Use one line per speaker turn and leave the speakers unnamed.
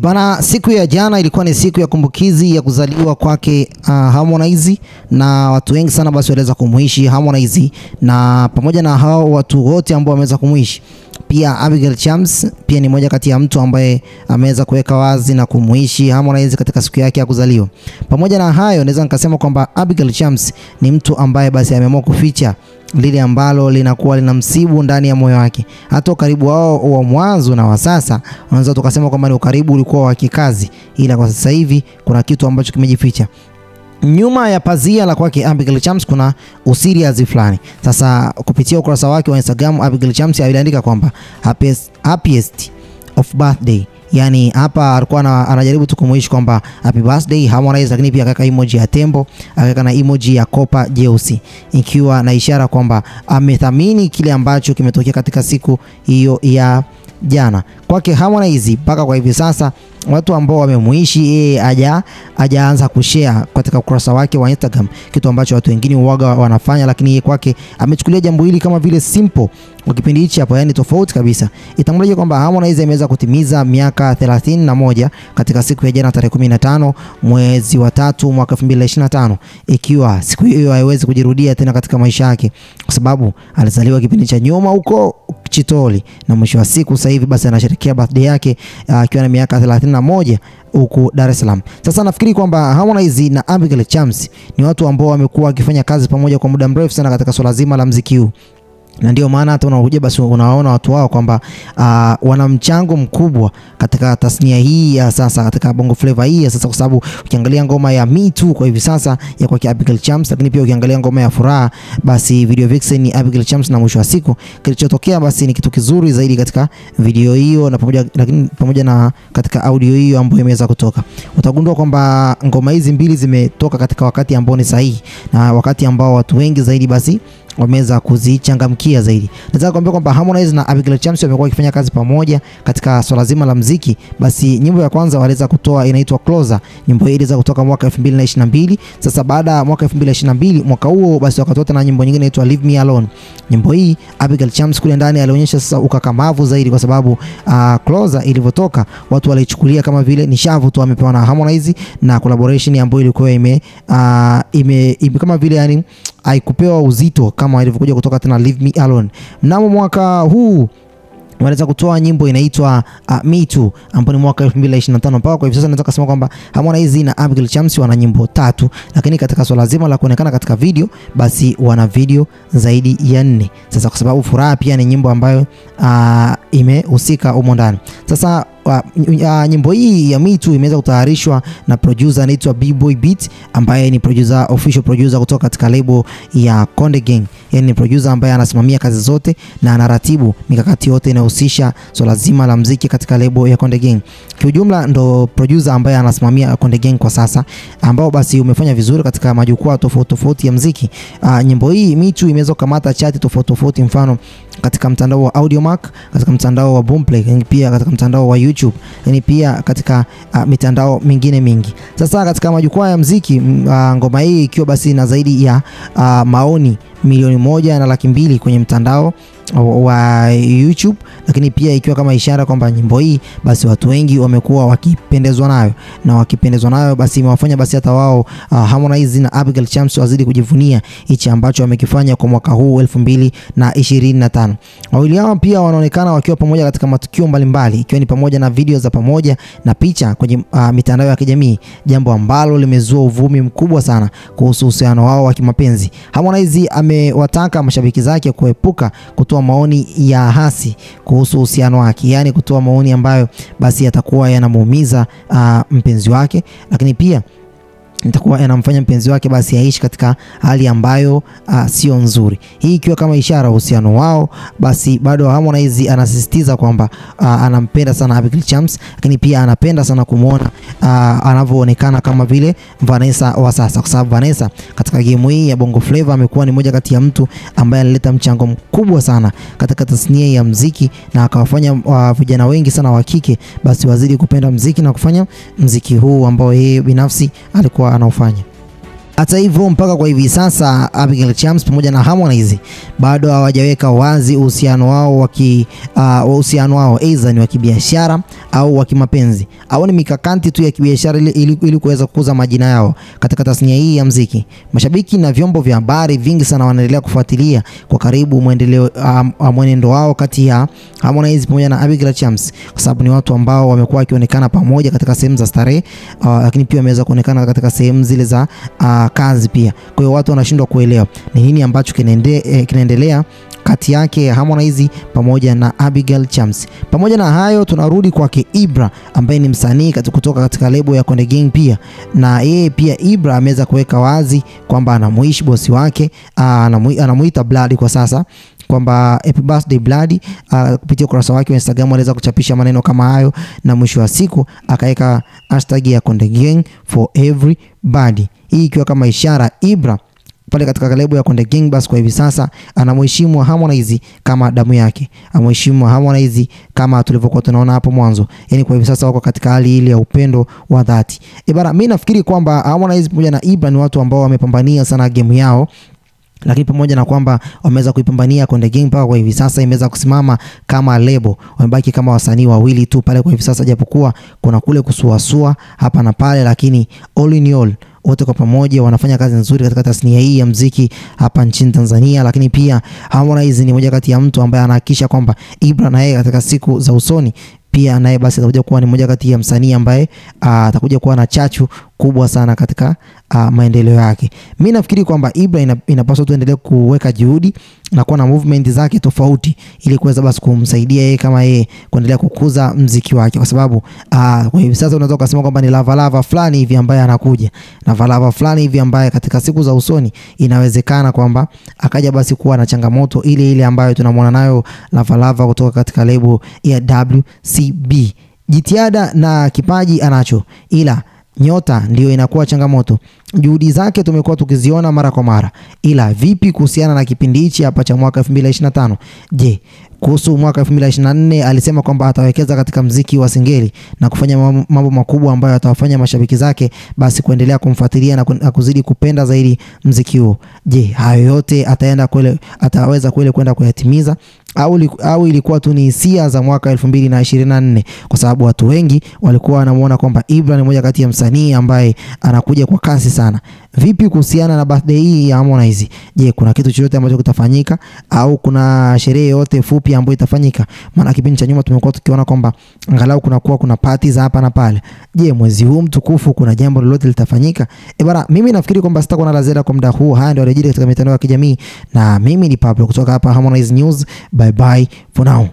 Bana, siku ya jana ilikuwa ni siku ya kumbukizi ya kuzaliwa kwake Harmonize, na watu wengi sana basi waliweza kumuishi Harmonize, na pamoja na hao watu wote ambao wameweza kumuishi, pia Abigail Chams pia ni moja kati ya mtu ambaye ameweza kuweka wazi na kumuishi Harmonize katika siku yake ya kuzaliwa. Pamoja na hayo, naweza nikasema kwamba Abigail Chams ni mtu ambaye basi ameamua kuficha lile ambalo linakuwa linamsibu ndani ya moyo wake. Hata ukaribu wao wa mwanzo na wa sasa unaweza tukasema kwamba ni ukaribu ulikuwa wa kikazi, ila kwa sasa hivi kuna kitu ambacho kimejificha nyuma ya pazia la kwake Abigail Chams. Kuna usirias fulani. Sasa kupitia ukurasa wake wa Instagram, Abigail Chams aliandika kwamba happiest of birthday. Yani hapa alikuwa anajaribu tukumuishi kwamba happy birthday Harmonize, lakini pia akaweka emoji ya tembo, akaweka na emoji ya kopa jeusi, ikiwa na ishara kwamba amethamini kile ambacho kimetokea katika siku hiyo ya jana kwake Harmonize. Mpaka kwa hivi sasa watu ambao wamemuishi hajaanza kushare katika ukurasa wake wa Instagram, kitu ambacho watu wengine huaga wanafanya, lakini yeye kwake amechukulia jambo hili kama vile simple kwa kipindi hichi hapo, yani tofauti kabisa. Itambulishe kwamba Harmonize ameweza kutimiza miaka 31 katika siku ya jana tarehe 15 mwezi wa 3 mwaka 2025, ikiwa siku hiyo haiwezi kujirudia tena katika maisha yake, kwa sababu alizaliwa kipindi cha nyuma huko Chitoli, na mwisho wa siku sasa hivi basi anasherehekea birthday yake akiwa na miaka 31 huko Dar es Salaam. Sasa nafikiri kwamba Harmonize na Abigail Chams ni watu ambao wamekuwa wakifanya kazi pamoja kwa muda mrefu sana katika swala zima la muziki huu, na ndio maana hata unakuja basi unaona watu wao kwamba wana mchango mkubwa katika tasnia hii ya sasa, katika Bongo Flava hii ya sasa, kwa sababu ukiangalia ngoma ya Me Too kwa hivi sasa ya kwa Abigail Chams, lakini pia ukiangalia ngoma ya Furaha, basi video vixen ni Abigail Chams, na mwisho wa siku kilichotokea basi ni kitu kizuri zaidi katika video hiyo, na pamoja na katika audio hiyo ambayo imeweza kutoka. Utagundua kwamba ngoma hizi mbili zimetoka katika wakati ambao ni sahihi, na wakati ambao watu wengi zaidi basi wameweza kuzichangamkia zaidi. Nataka kuambia kwamba Harmonize na Abigail Chams wamekuwa wakifanya kazi pamoja katika swala zima la muziki. Basi nyimbo ya kwanza waliweza kutoa inaitwa Closer. Nyimbo hii iliweza kutoka mwaka 2022. Sasa baada ya mwaka 2022, mwaka huo basi wakatoa na nyimbo nyingine inaitwa Leave Me Alone. Nyimbo hii Abigail Chams kule ndani alionyesha sasa ukakamavu zaidi, kwa sababu Closer ilivyotoka watu walichukulia kama vile ni shavu tu amepewa na Harmonize, na collaboration ambayo ilikuwa ime kama vile yani haikupewa uzito kama ilivyokuja kutoka tena Leave Me Alone. Mnamo mwaka huu waliweza kutoa nyimbo inaitwa Me Too ambapo ni mwaka 2025. Mpaka kwa hivi sasa naweza kusema kwamba Harmonize na Abigail Chams wana nyimbo 3, lakini katika swala zima la kuonekana katika video basi wana video zaidi ya 4. Sasa kwa sababu Furaha pia ni nyimbo ambayo imehusika humo ndani. Sasa nyimbo hii ya Me Too imeweza kutayarishwa na producer anaitwa B-Boy Beat, ambaye ni official producer kutoka katika label ya Konde Gang. Yani ni producer ambaye anasimamia kazi zote na anaratibu mikakati yote inayohusisha swala zima la muziki katika label ya Konde Gang. Kiujumla ndo producer ambaye anasimamia Konde Gang kwa sasa, ambao basi umefanya vizuri katika majukwaa tofauti ya muziki. Nyimbo hii Me Too imeweza kukamata chati tofauti, mfano katika mtandao wa Audiomack, katika mtandao wa Boomplay, yani pia katika mtandao wa YouTube, yani pia katika mitandao mingine mingi. Sasa katika majukwaa ya muziki, ngoma hii ikiwa basi na zaidi ya maoni milioni 1.2 kwenye mtandao wa YouTube, lakini pia ikiwa kama ishara kwamba nyimbo hii basi watu wengi wamekuwa wakipendezwa nayo, na wakipendezwa nayo basi imewafanya basi hata wao Harmonize na Abigail Chams wazidi kujivunia hichi ambacho wamekifanya kwa mwaka huu 2025. Wawili hao pia wanaonekana wakiwa pamoja katika matukio mbalimbali, ikiwa ni pamoja na video za pamoja na picha kwenye mitandao ya kijamii, jambo ambalo limezua uvumi mkubwa sana kuhusu uhusiano wao wa kimapenzi. Harmonize amewataka mashabiki zake kuepuka kutoa maoni ya hasi kuhusu uhusiano wake, yani kutoa maoni ambayo basi yatakuwa yanamuumiza mpenzi wake, lakini pia itakuwa yanamfanya mpenzi wake basi aishi katika hali ambayo sio nzuri. Hii ikiwa kama ishara uhusiano wao, basi bado Harmonize anasisitiza kwamba anampenda sana Abigail Chams, lakini pia anapenda sana kumuona anavyoonekana kama vile Vanessa wa sasa, kwa sababu Vanessa katika game hii ya Bongo Flava amekuwa ni moja kati ya mtu ambaye analeta mchango mkubwa sana katika tasnia ya muziki, na akawafanya vijana wengi sana wa kike basi wazidi kupenda muziki na kufanya muziki huu ambao yeye binafsi alikuwa anaufanya. Hata hivyo mpaka kwa hivi sasa Abigail Chams pamoja na Harmonize bado hawajaweka wazi uhusiano wao aidha ni wa kibiashara au wa kimapenzi au ni mikakati tu ya kibiashara ili kuweza kukuza majina yao katika tasnia hii ya muziki. Mashabiki na vyombo vya habari vingi sana wanaendelea kufuatilia kwa karibu mwenendo wao kati ya Harmonize pamoja na Abigail Chams, kwa sababu ni watu ambao wamekuwa wakionekana pamoja katika sehemu za starehe, lakini pia wameweza kuonekana katika sehemu zile za kazi pia. Kwa hiyo watu wanashindwa kuelewa ni nini ambacho kinaendelea kati yake Harmonize pamoja na Abigail Chams. Pamoja na hayo, tunarudi kwake Ibra ambaye ni msanii kutoka katika lebo ya Konde Gang pia. Na yeye pia Ibra ameweza kuweka wazi kwamba anamuishi bosi wake, anamuita Bloody kwa sasa, kwamba happy birthday Bloody. Kupitia ukurasa wake wa Instagram aliweza kuchapisha maneno kama hayo, na mwisho wa siku akaweka hashtag ya Konde Gang for everybody, hii ikiwa kama ishara Ibra pale katika lebo ya Konde Gang basi kwa hivi sasa anamheshimu Harmonize kama damu yake, amheshimu Harmonize kama tulivyokuwa tunaona hapo mwanzo. Yani kwa hivi sasa wako katika hali ile ya upendo wa dhati. Bana, mimi nafikiri kwamba Harmonize pamoja na Ibra ni watu ambao wamepambania sana game yao, lakini pamoja na kwamba wameweza kuipambania Konde Gang mpaka kwa hivi sasa imeweza kusimama kama lebo, wamebaki kama wasanii wawili tu pale kwa hivi sasa, japokuwa kuna kule kusuasua hapa na pale, lakini all in all wote kwa pamoja wanafanya kazi nzuri katika tasnia hii ya muziki hapa nchini Tanzania. Lakini pia Harmonize ni moja kati ya mtu ambaye anahakikisha kwamba Ibra na yeye katika siku za usoni pia naye basi atakuja kuwa ni moja kati ya msanii ambaye atakuja kuwa na chachu kubwa sana katika maendeleo yake. Mimi nafikiri kwamba Ibra inapaswa tuendelee kuweka juhudi na kuwa na movement zake tofauti ili kuweza basi kumsaidia yeye kama yeye kuendelea kukuza muziki wake, kwa sababu kwa hivi sasa unaweza kusema kwamba ni lava fulani hivi ambaye anakuja na lava fulani hivi ambaye katika siku za usoni inawezekana kwamba akaja basi kuwa na changamoto ile ambayo tunamwona nayo lava kutoka katika lebo ya WCB. Jitihada na kipaji anacho, ila nyota ndio inakuwa changamoto. Juhudi zake tumekuwa tukiziona mara kwa mara, ila vipi kuhusiana na kipindi hichi hapa cha mwaka 2025? Je, kuhusu mwaka 2024 alisema kwamba atawekeza katika muziki wa singeli na kufanya mambo makubwa ambayo atawafanya mashabiki zake basi kuendelea kumfuatilia na kuzidi kupenda zaidi muziki huo. Je, hayo yote ataweza kwenda kuyatimiza au ilikuwa tu ni hisia za mwaka 2024? Kwa sababu watu wengi walikuwa wanamuona kwamba Ibra ni moja kati ya msanii ambaye anakuja kwa kasi sana. Vipi kuhusiana na birthday hii ya Harmonize? Je, kuna kitu chochote ambacho kitafanyika au kuna sherehe yote fupi ambayo itafanyika? Maana kipindi cha nyuma tumekuwa tukiona kwamba angalau kuna parties hapa na pale. Je, mwezi huu mtukufu kuna jambo lolote litafanyika? Bana, mimi nafikiri kwamba sitakuwa na la ziada kwa muda huu. Haya ndio yanajiri katika mitandao ya kijamii, na mimi ni Pablo kutoka hapa Harmonize News. Bye bye for now.